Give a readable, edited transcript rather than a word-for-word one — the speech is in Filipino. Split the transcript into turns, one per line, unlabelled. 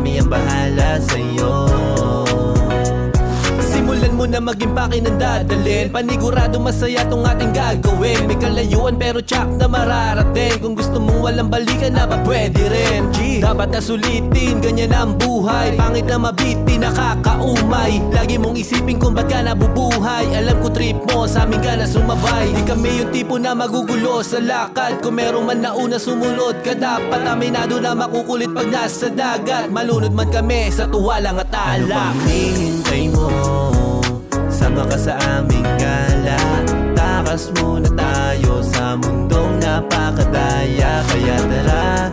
kami ang bahala sa'yo. Simulan mo na maging pakinandadalin, panigurado masaya tong ating gagawin. May kalayuan pero tsak na mararating. Kung gusto mong walang balikan na pa pwede rin. Dapat na sulitin, ganyan ang buhay. Pangit na mabiti, nakakaumay. Lagi mong isipin kung ba't ka nabubuhay. Alam ko trip mo, sa amin ka na sumabay. Di kami yung tipo na magugulo sa lakad. Kung merong man nauna sumunod ka, dapat aminado na makukulit pag nasa dagat. Malunod man kami sa tuwa lang at alak. Ano bang hihintay mo? Sama ka sa aming gala. Takas muna tayo sa mundong napakadaya. Kaya tara,